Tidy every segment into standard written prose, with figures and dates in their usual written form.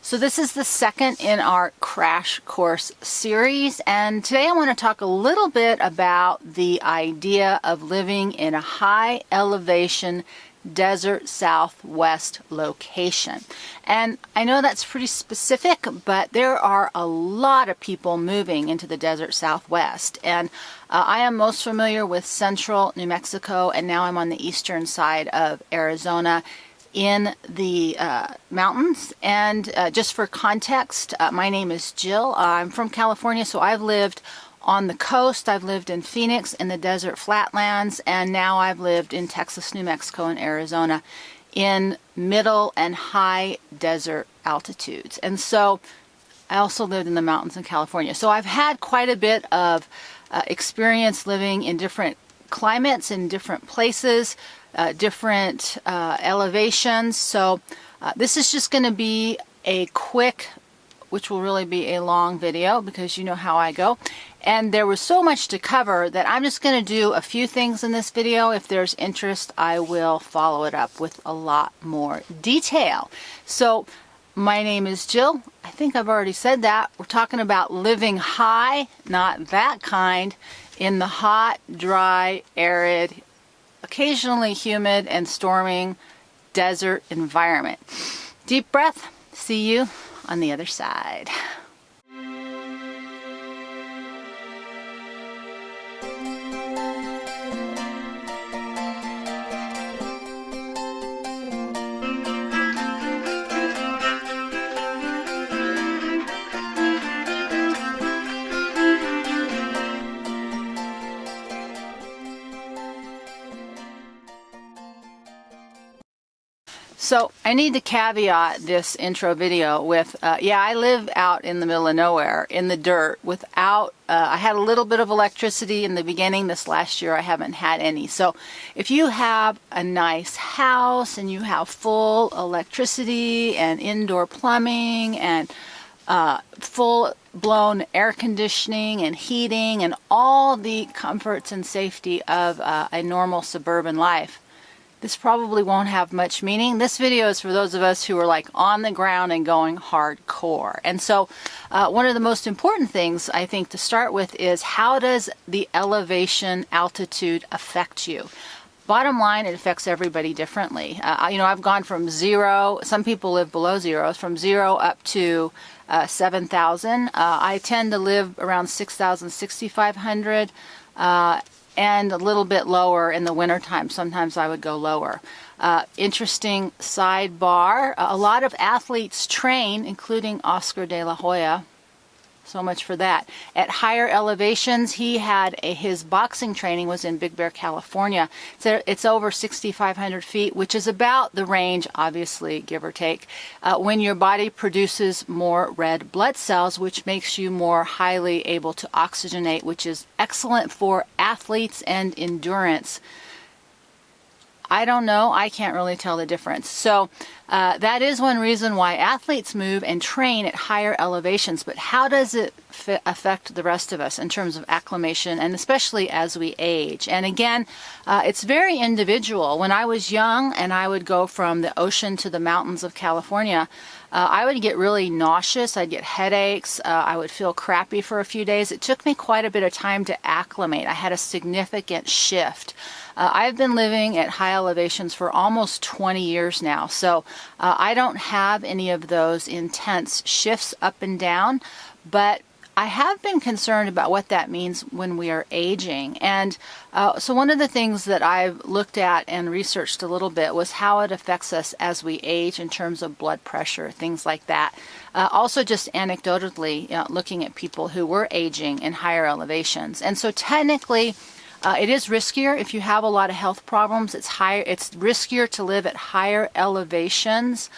So this is the second in our crash course series, and today I want to talk a little bit about the idea of living in a high elevation desert southwest location. And I know that's pretty specific, but there are a lot of people moving into the desert southwest, and I am most familiar with central New Mexico, and now I'm on the eastern side of Arizona in the mountains. And just for context, my name is Jill. I'm from California, so I've lived on the coast. I've lived in Phoenix in the desert flatlands, and now I've lived in Texas, New Mexico, and Arizona in middle and high desert altitudes. And so I also lived in the mountains in California. So I've had quite a bit of experience living in different climates in different places, different elevations. So this is just going to be a quick, which will really be a long video because you know how I go. And there was so much to cover that I'm just going to do a few things in this video. If there's interest, I will follow it up with a lot more detail. So my name is Jill. I think I've already said that. We're talking about living high, not that kind, in the hot, dry, arid, occasionally humid and storming desert environment. Deep breath. See you on the other side. So I need to caveat this intro video with, yeah, I live out in the middle of nowhere, in the dirt, without, I had a little bit of electricity in the beginning. This last year I haven't had any. So if you have a nice house and you have full electricity and indoor plumbing and full-blown air conditioning and heating and all the comforts and safety of a normal suburban life, this probably won't have much meaning. This video is for those of us who are like on the ground and going hardcore. And so one of the most important things I think to start with is, how does the elevation altitude affect you? Bottom line, it affects everybody differently. You know, I've gone from zero, some people live below zero, from zero up to 7,000. I tend to live around 6,000, 6,500. And a little bit lower in the wintertime. Sometimes I would go lower. Interesting sidebar, a lot of athletes train, including Oscar de la Hoya, so much for that, at higher elevations. His boxing training was in Big Bear, California. So it's over 6,500 feet, which is about the range, obviously, give or take, when your body produces more red blood cells, which makes you more highly able to oxygenate, which is excellent for athletes and endurance. I don't know. I can't really tell the difference. So that is one reason why athletes move and train at higher elevations. But how does it affect the rest of us in terms of acclimation, and especially as we age? And again, it's very individual. When I was young and I would go from the ocean to the mountains of California, I would get really nauseous. I'd get headaches. I would feel crappy for a few days. It took me quite a bit of time to acclimate. I had a significant shift. I've been living at high elevations for almost 20 years now, so I don't have any of those intense shifts up and down, but I have been concerned about what that means when we are aging. And so one of the things that I've looked at and researched a little bit was how it affects us as we age in terms of blood pressure, things like that. Also just anecdotally, looking at people who were aging in higher elevations. And so technically, it is riskier if you have a lot of health problems. It's riskier to live at higher elevations.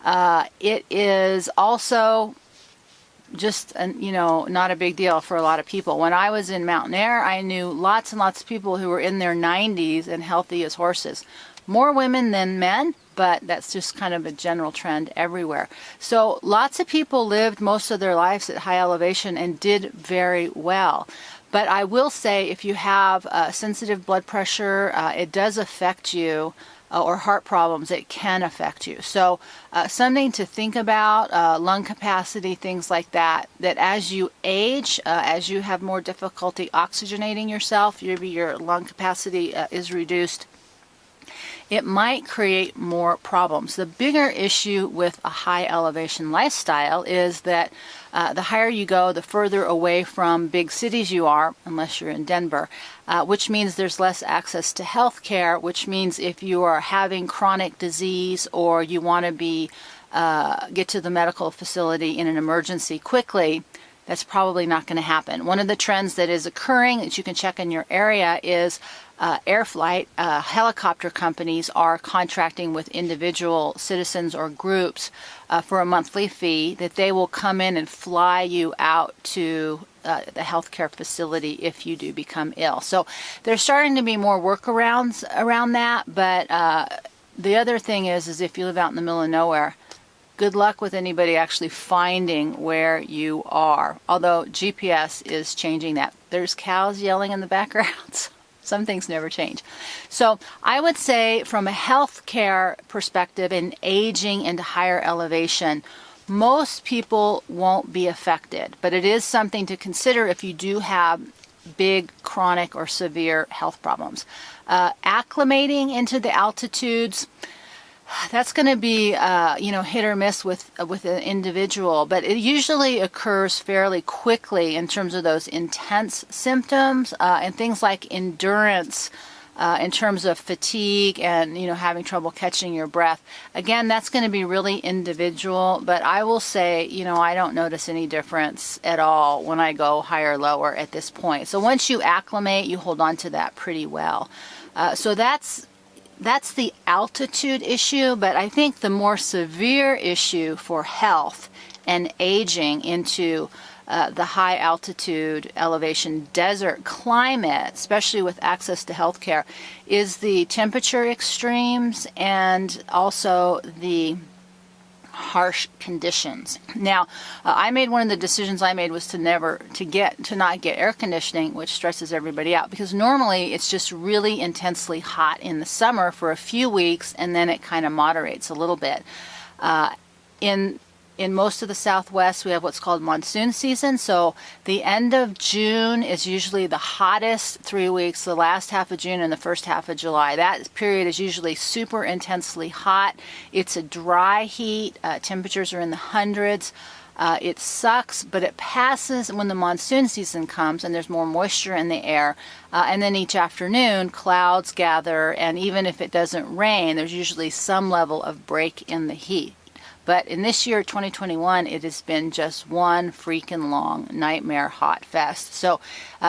It is also just, not a big deal for a lot of people. When I was in mountain air, I knew lots and lots of people who were in their 90s and healthy as horses. More women than men, but that's just kind of a general trend everywhere. So lots of people lived most of their lives at high elevation and did very well. But I will say, if you have sensitive blood pressure, it does affect you or heart problems, it can affect you. So something to think about, lung capacity, things like that, that as you age, as you have more difficulty oxygenating yourself, your lung capacity is reduced. It might create more problems. The bigger issue with a high elevation lifestyle is that the higher you go, the further away from big cities you are, unless you're in Denver, which means there's less access to health care, which means if you are having chronic disease or you want to get to the medical facility in an emergency quickly, that's probably not going to happen. One of the trends that is occurring that you can check in your area is air flight. Helicopter companies are contracting with individual citizens or groups for a monthly fee that they will come in and fly you out to the healthcare facility if you do become ill. So there's starting to be more workarounds around that, but the other thing is if you live out in the middle of nowhere, good luck with anybody actually finding where you are. Although GPS is changing that. There's cows yelling in the background. Some things never change. So I would say from a healthcare perspective and aging into higher elevation, most people won't be affected. But it is something to consider if you do have big chronic or severe health problems. Acclimating into the altitudes, that's going to be, hit or miss with an individual, but it usually occurs fairly quickly in terms of those intense symptoms and things like endurance in terms of fatigue and, having trouble catching your breath. Again, that's going to be really individual, but I will say, I don't notice any difference at all when I go higher or lower at this point. So once you acclimate, you hold on to that pretty well. So that's the altitude issue, but I think the more severe issue for health and aging into the high altitude elevation desert climate, especially with access to healthcare, is the temperature extremes and also the harsh conditions. Now, I made one of the decisions I made was to not get air conditioning, which stresses everybody out, because normally it's just really intensely hot in the summer for a few weeks and then it kind of moderates a little bit. In most of the Southwest, we have what's called monsoon season. So the end of June is usually the hottest 3 weeks, the last half of June and the first half of July. That period is usually super intensely hot. It's a dry heat. Temperatures are in the hundreds. It sucks, but it passes when the monsoon season comes and there's more moisture in the air. And then each afternoon, clouds gather, and even if it doesn't rain, there's usually some level of break in the heat. But in this year, 2021, it has been just one freaking long nightmare hot fest. So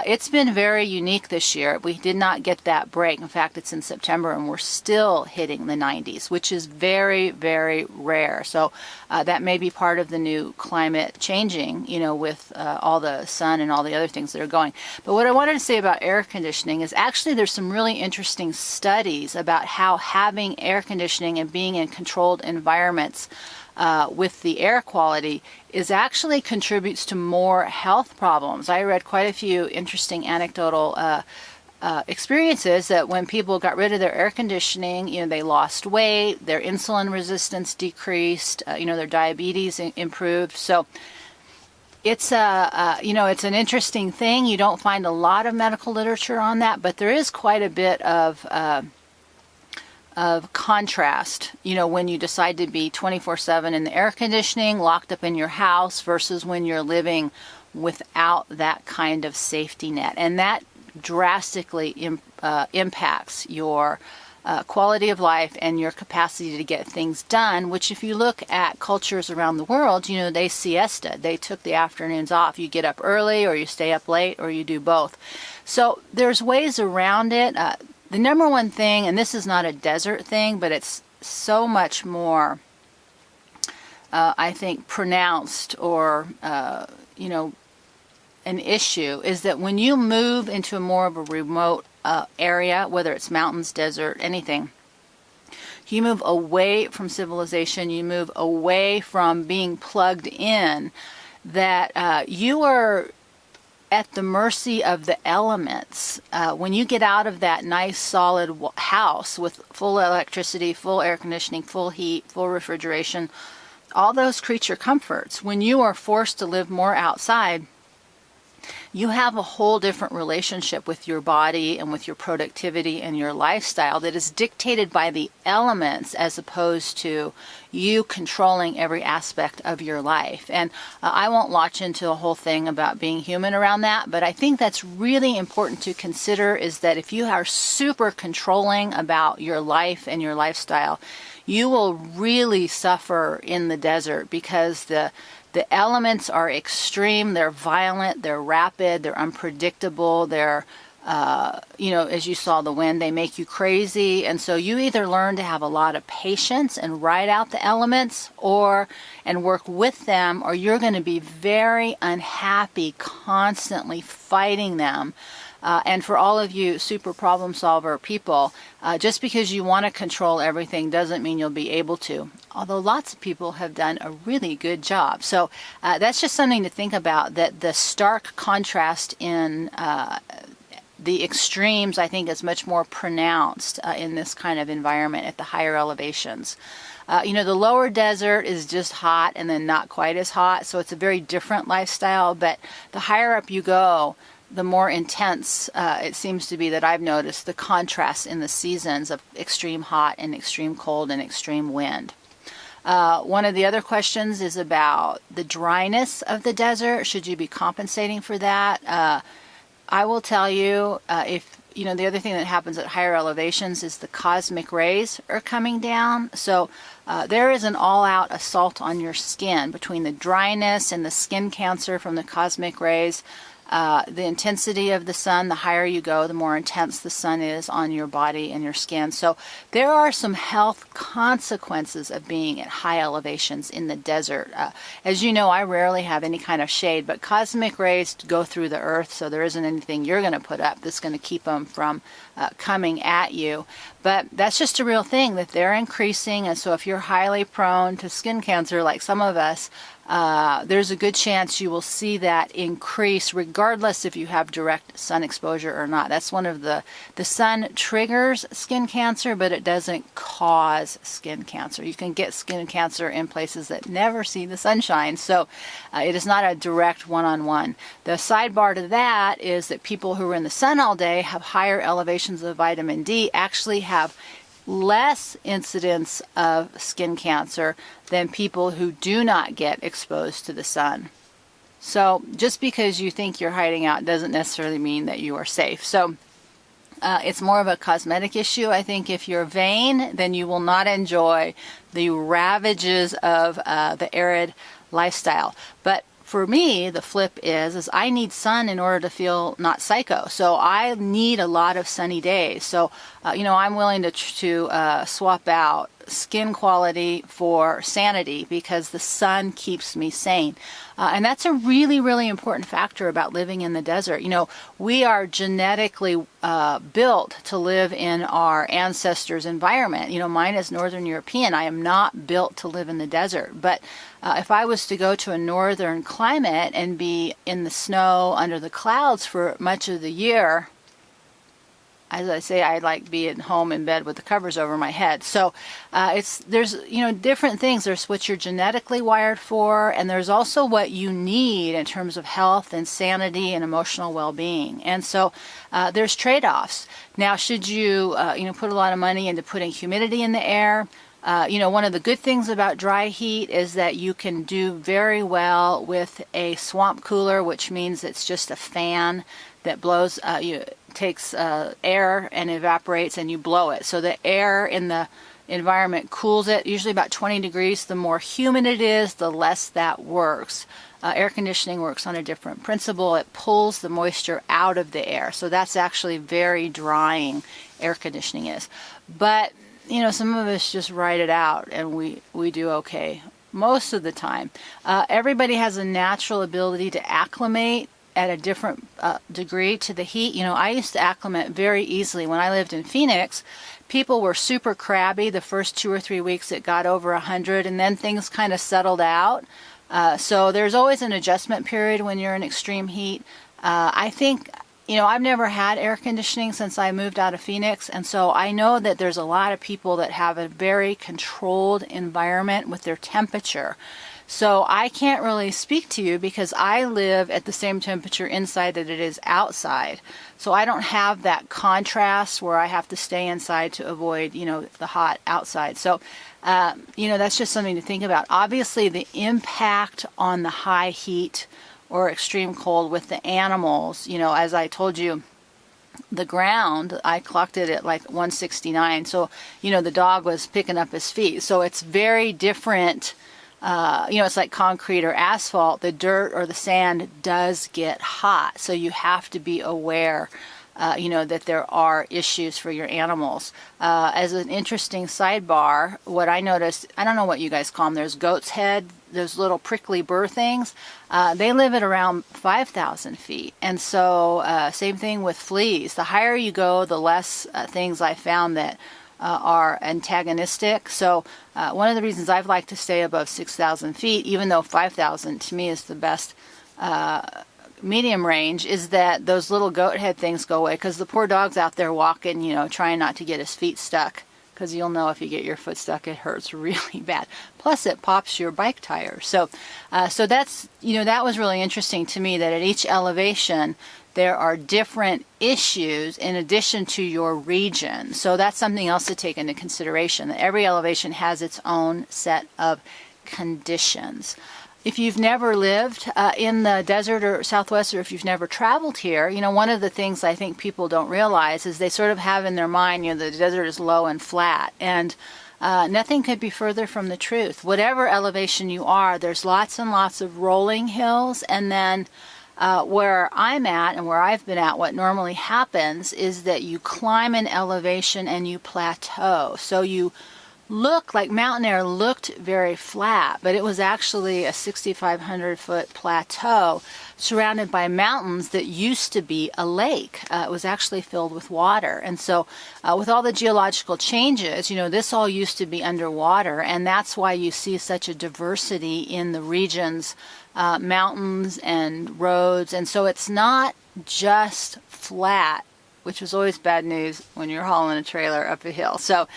it's been very unique this year. We did not get that break. In fact, it's in September and we're still hitting the 90s, which is very, very rare. So that may be part of the new climate changing, with all the sun and all the other things that are going. But what I wanted to say about air conditioning is actually there's some really interesting studies about how having air conditioning and being in controlled environments with the air quality is actually contributes to more health problems. I read quite a few interesting anecdotal experiences that when people got rid of their air conditioning, they lost weight, their insulin resistance decreased, their diabetes improved. So it's it's an interesting thing. You don't find a lot of medical literature on that, but there is quite a bit of contrast, when you decide to be 24/7 in the air conditioning, locked up in your house, versus when you're living without that kind of safety net. And that drastically impacts your quality of life and your capacity to get things done, which if you look at cultures around the world, they siesta. They took the afternoons off. You get up early or you stay up late or you do both. So there's ways around it. The number one thing, and this is not a desert thing, but it's so much more, I think, pronounced or, an issue, is that when you move into more of a remote area, whether it's mountains, desert, anything, you move away from civilization, you move away from being plugged in, that you are at the mercy of the elements. When you get out of that nice solid house with full electricity, full air conditioning, full heat, full refrigeration, all those creature comforts, when you are forced to live more outside, you have a whole different relationship with your body and with your productivity and your lifestyle that is dictated by the elements as opposed to you controlling every aspect of your life. And I won't launch into a whole thing about being human around that, but I think that's really important to consider, is that if you are super controlling about your life and your lifestyle, you will really suffer in the desert, because the elements are extreme, they're violent, they're rapid, they're unpredictable, they're, as you saw the wind, they make you crazy. And so you either learn to have a lot of patience and ride out the elements and work with them, or you're going to be very unhappy constantly fighting them. And for all of you super problem solver people, just because you want to control everything doesn't mean you'll be able to. Although lots of people have done a really good job. So that's just something to think about, that the stark contrast in the extremes, I think, is much more pronounced in this kind of environment at the higher elevations. The lower desert is just hot and then not quite as hot, so it's a very different lifestyle. But the higher up you go, the more intense it seems to be, that I've noticed, the contrast in the seasons of extreme hot and extreme cold and extreme wind. One of the other questions is about the dryness of the desert. Should you be compensating for that? I will tell you, the other thing that happens at higher elevations is the cosmic rays are coming down. So there is an all-out assault on your skin between the dryness and the skin cancer from the cosmic rays. The intensity of the sun, the higher you go, the more intense the sun is on your body and your skin. So there are some health consequences of being at high elevations in the desert. As you know, I rarely have any kind of shade, but cosmic rays go through the earth, so there isn't anything you're going to put up that's going to keep them from coming at you. But that's just a real thing, that they're increasing. And so if you're highly prone to skin cancer, like some of us, there's a good chance you will see that increase regardless if you have direct sun exposure or not. That's one of the sun triggers skin cancer, but it doesn't cause skin cancer. You can get skin cancer in places that never see the sunshine, so it is not a direct one-on-one. The sidebar to that is that people who are in the sun all day have higher elevations of vitamin D, actually have less incidence of skin cancer than people who do not get exposed to the sun. So just because you think you're hiding out doesn't necessarily mean that you are safe. So it's more of a cosmetic issue. I think if you're vain, then you will not enjoy the ravages of the arid lifestyle. But for me, the flip is I need sun in order to feel not psycho. So I need a lot of sunny days. So, I'm willing to swap out skin quality for sanity, because the sun keeps me sane. And that's a really, really important factor about living in the desert. We are genetically built to live in our ancestors' environment. Mine is Northern European. I am not built to live in the desert. But if I was to go to a northern climate and be in the snow under the clouds for much of the year, as I say, I like be at home in bed with the covers over my head. So there's different things. There's what you're genetically wired for, and there's also what you need in terms of health and sanity and emotional well-being. And so there's trade-offs. Now, should you put a lot of money into putting humidity in the air? One of the good things about dry heat is that you can do very well with a swamp cooler, which means it's just a fan that blows, takes air and evaporates, and you blow it. So the air in the environment cools it, usually about 20 degrees. The more humid it is, the less that works. Air conditioning works on a different principle. It pulls the moisture out of the air. So that's actually very drying, air conditioning is. But some of us just ride it out, and we do okay most of the time. Everybody has a natural ability to acclimate at a different degree to the heat. I used to acclimate very easily. When I lived in Phoenix, people were super crabby the first 2 or 3 weeks it got over 100, and then things kind of settled out. So there's always an adjustment period when you're in extreme heat. I think, I've never had air conditioning since I moved out of Phoenix, and so I know that there's a lot of people that have a very controlled environment with their temperature. So I can't really speak to you because I live at the same temperature inside that it is outside. So I don't have that contrast where I have to stay inside to avoid, the hot outside. So, that's just something to think about. Obviously, the impact on the high heat or extreme cold with the animals, as I told you, the ground, I clocked it at like 169. So, the dog was picking up his feet. So it's very different. It's like concrete or asphalt. The dirt or the sand does get hot. So you have to be aware, that there are issues for your animals. As an interesting sidebar, what I noticed, I don't know what you guys call them, there's goat's head, those little prickly burr things. They live at around 5,000 feet. And so same thing with fleas. The higher you go, the less things I found that are antagonistic. So one of the reasons I've liked to stay above 6,000 feet, even though 5,000 to me is the best medium range, is that those little goat head things go away, because the poor dog's out there walking, trying not to get his feet stuck, because you'll know if you get your foot stuck, it hurts really bad. Plus it pops your bike tire. So that's, that was really interesting to me, that at each elevation there are different issues in addition to your region. So that's something else to take into consideration, that every elevation has its own set of conditions. If you've never lived in the desert or Southwest, or if you've never traveled here, one of the things I think people don't realize is they sort of have in their mind, the desert is low and flat. And nothing could be further from the truth. Whatever elevation you are, there's lots and lots of rolling hills. And then where I'm at and where I've been at, what normally happens is that you climb an elevation and you plateau. So you look like Mountain Air looked very flat, but it was actually a 6,500 foot plateau surrounded by mountains that used to be a lake. It was actually filled with water. And so with all the geological changes, this all used to be underwater, and that's why you see such a diversity in the regions, mountains and roads. And so it's not just flat, which was always bad news when you're hauling a trailer up a hill. So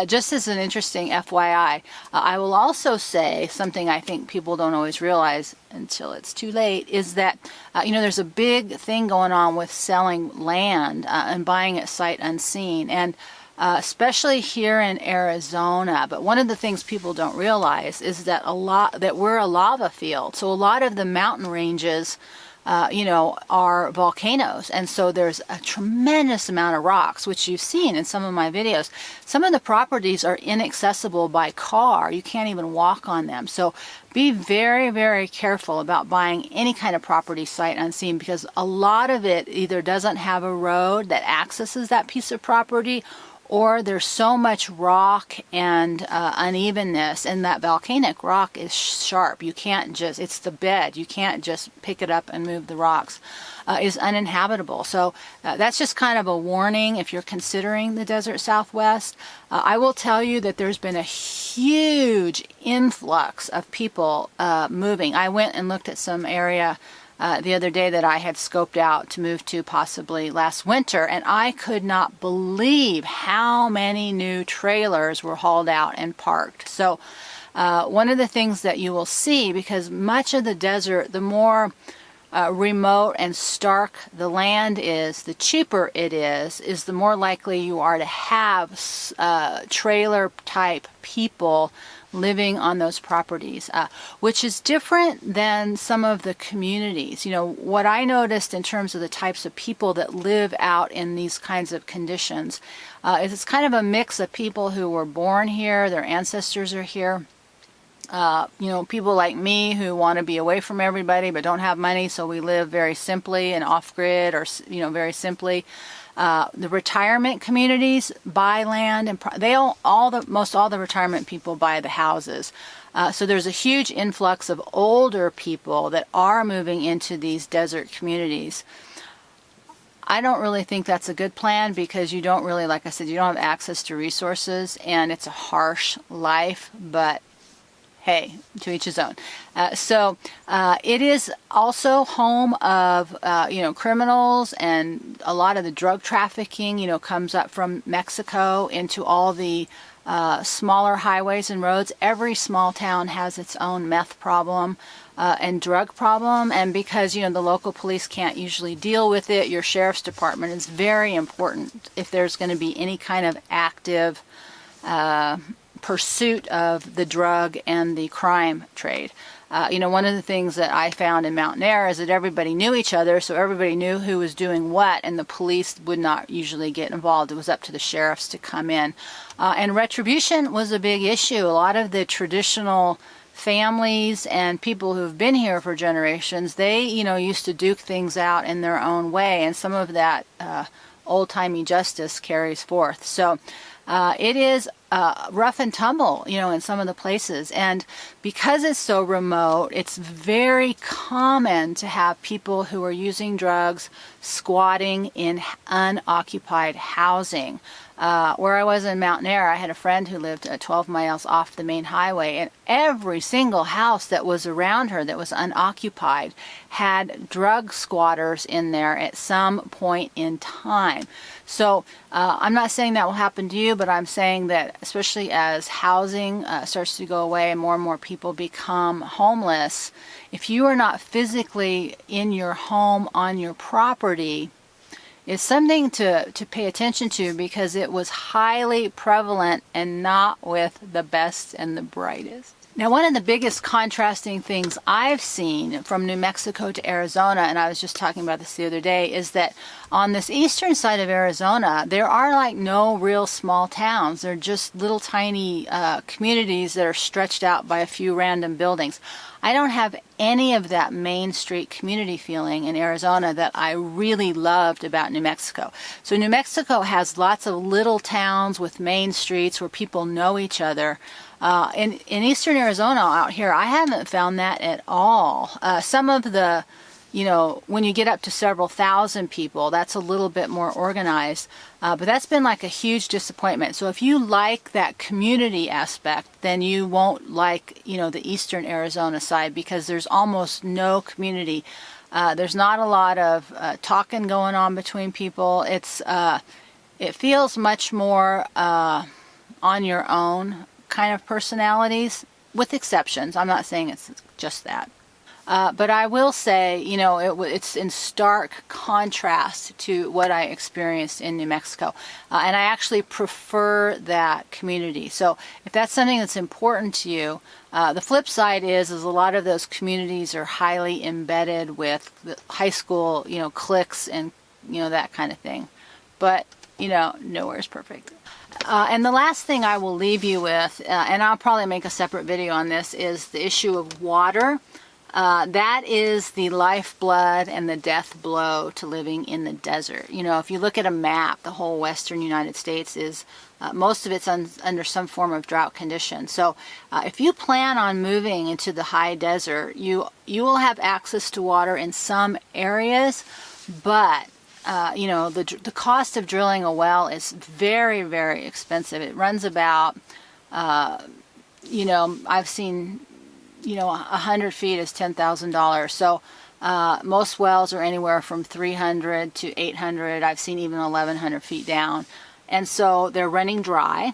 just as an interesting FYI, I will also say something I think people don't always realize until it's too late, is that, there's a big thing going on with selling land and buying it sight unseen. And especially here in Arizona. But one of the things people don't realize is that we're a lava field. So a lot of the mountain ranges are volcanoes. And so there's a tremendous amount of rocks, which you've seen in some of my videos. Some of the properties are inaccessible by car. You can't even walk on them. So be very, very careful about buying any kind of property sight unseen, because a lot of it either doesn't have a road that accesses that piece of property, or there's so much rock and unevenness, and that volcanic rock is sharp. You can't just, it's the bed, you can't just pick it up and move the rocks. Is uninhabitable. So that's just kind of a warning if you're considering the desert Southwest. I will tell you that there's been a huge influx of people moving. I went and looked at some area the other day that I had scoped out to move to possibly last winter, and I could not believe how many new trailers were hauled out and parked. So one of the things that you will see, because much of the desert, the more remote and stark the land is, the cheaper it is the more likely you are to have trailer type people living on those properties, which is different than some of the communities. What I noticed in terms of the types of people that live out in these kinds of conditions is it's kind of a mix of people who were born here, their ancestors are here. People like me who want to be away from everybody but don't have money, so we live very simply and off-grid, or very simply. The retirement communities buy land, and most all the retirement people buy the houses. So there's a huge influx of older people that are moving into these desert communities. I don't really think that's a good plan, because you don't really, like I said, you don't have access to resources, and it's a harsh life, but hey, to each his own. It is also home of, criminals, and a lot of the drug trafficking, comes up from Mexico into all the smaller highways and roads. Every small town has its own meth problem and drug problem, and because the local police can't usually deal with it, your sheriff's department is very important if there's going to be any kind of active pursuit of the drug and the crime trade. One of the things that I found in Mountain Air is that everybody knew each other, so everybody knew who was doing what, and the police would not usually get involved. It was up to the sheriffs to come in. And retribution was a big issue. A lot of the traditional families and people who've been here for generations, they, used to duke things out in their own way, and some of that old-timey justice carries forth. So it is rough and tumble, in some of the places. And because it's so remote, it's very common to have people who are using drugs squatting in unoccupied housing. Where I was in Mountain Air, I had a friend who lived 12 miles off the main highway, and every single house that was around her that was unoccupied had drug squatters in there at some point in time. So I'm not saying that will happen to you, but I'm saying that especially as housing starts to go away and more people become homeless, if you are not physically in your home on your property, it's something to pay attention to, because it was highly prevalent and not with the best and the brightest. Now, one of the biggest contrasting things I've seen from New Mexico to Arizona, and I was just talking about this the other day, is that on this eastern side of Arizona, there are like no real small towns. They're just little tiny communities that are stretched out by a few random buildings. I don't have any of that Main Street community feeling in Arizona that I really loved about New Mexico. So New Mexico has lots of little towns with main streets where people know each other. In eastern Arizona out here, I haven't found that at all. Some of the, when you get up to several thousand people, that's a little bit more organized. But that's been like a huge disappointment. So if you like that community aspect, then you won't like, the eastern Arizona side, because there's almost no community. There's not a lot of talking going on between people. It feels much more on your own kind of personalities, with exceptions. I'm not saying it's just that. But I will say, it's in stark contrast to what I experienced in New Mexico. And I actually prefer that community. So if that's something that's important to you, the flip side is a lot of those communities are highly embedded with the high school, cliques and, that kind of thing. But, nowhere is perfect. And the last thing I will leave you with, and I'll probably make a separate video on this, is the issue of water. That is the lifeblood and the death blow to living in the desert. If you look at a map, the whole western United States is, most of it's under some form of drought condition. So if you plan on moving into the high desert, you will have access to water in some areas, but the cost of drilling a well is very, very expensive. It runs about, I've seen, 100 feet is $10,000. So most wells are anywhere from 300 to 800. I've seen even 1,100 feet down. And so they're running dry,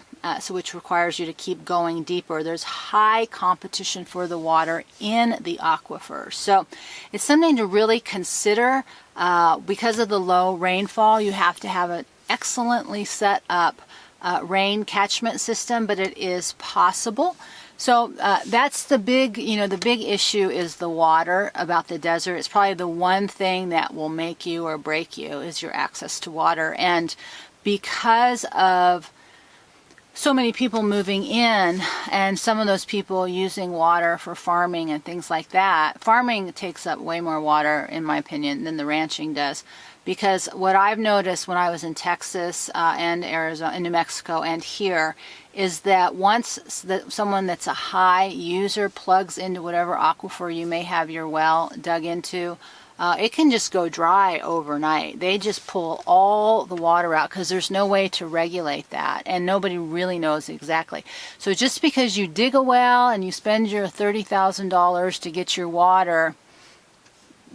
which requires you to keep going deeper. There's high competition for the water in the aquifers. So it's something to really consider. Because of the low rainfall, you have to have an excellently set up rain catchment system, but it is possible. So that's the big issue is the water about the desert. It's probably the one thing that will make you or break you is your access to water. And because of so many people moving in and some of those people using water for farming and things like that, farming takes up way more water, in my opinion, than the ranching does. Because what I've noticed when I was in Texas and Arizona, and New Mexico and here, is that once someone that's a high user plugs into whatever aquifer you may have your well dug into, it can just go dry overnight. They just pull all the water out because there's no way to regulate that, and nobody really knows exactly. So just because you dig a well and you spend your $30,000 to get your water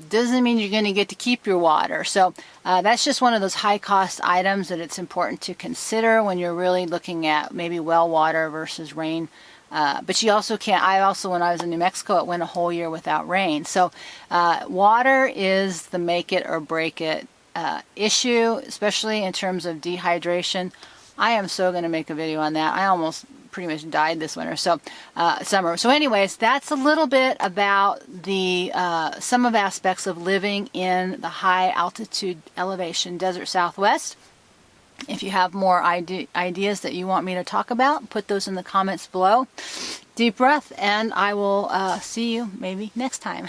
doesn't mean you're going to get to keep your water. So that's just one of those high cost items that it's important to consider when you're really looking at maybe well water versus rain. But you also can't, when I was in New Mexico, it went a whole year without rain. So water is the make it or break it issue, especially in terms of dehydration. I am so going to make a video on that. I almost pretty much died this winter, summer. So anyways, that's a little bit about the some of aspects of living in the high altitude elevation desert Southwest. If you have more ideas that you want me to talk about, put those in the comments below. Deep breath, and I will see you maybe next time.